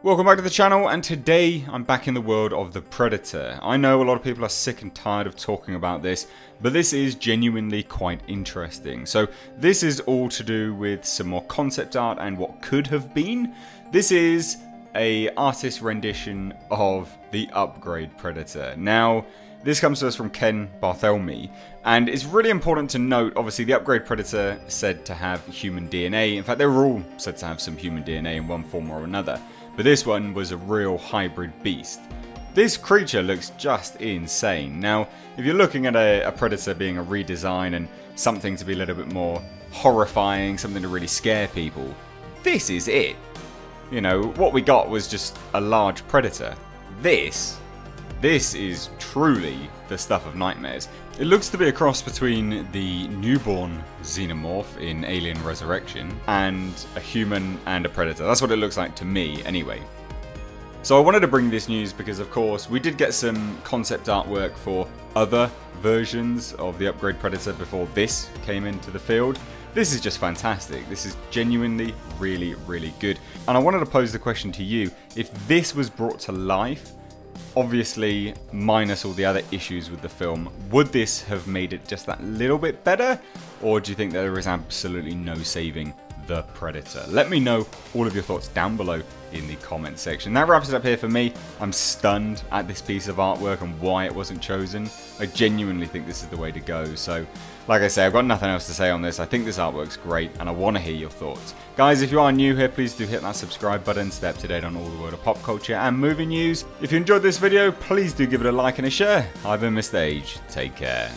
Welcome back to the channel, and today I'm back in the world of the Predator. I know a lot of people are sick and tired of talking about this, but this is genuinely quite interesting. So this is all to do with some more concept art and what could have been. This is a artist rendition of the upgrade Predator. Now, this comes to us from Ken Barthelemy, and it's really important to note, obviously the upgrade Predator said to have human DNA. In fact, they were all said to have some human DNA in one form or another. But this one was a real hybrid beast. This creature looks just insane. Now, if you're looking at a Predator being a redesign and something to be a little bit more horrifying, something to really scare people, this is it. You know, what we got was just a large Predator. This is truly the stuff of nightmares. It looks to be a cross between the newborn xenomorph in Alien Resurrection and a human and a predator. That's what it looks like to me, anyway. So I wanted to bring this news because, of course, we did get some concept artwork for other versions of the upgrade Predator before this came into the field. This is just fantastic. This is genuinely really, really good. And I wanted to pose the question to you: if this was brought to life, obviously minus all the other issues with the film, would this have made it just that little bit better? Or do you think that there is absolutely no saving the Predator? Let me know all of your thoughts down below in the comment section. That wraps it up here for me. I'm stunned at this piece of artwork and why it wasn't chosen. I genuinely think this is the way to go. So, like I say, I've got nothing else to say on this. I think this artwork's great and I want to hear your thoughts. Guys, if you are new here, please do hit that subscribe button, stay up to date on all the world of pop culture and movie news. If you enjoyed this video, please do give it a like and a share. I've been Mr. H. Take care.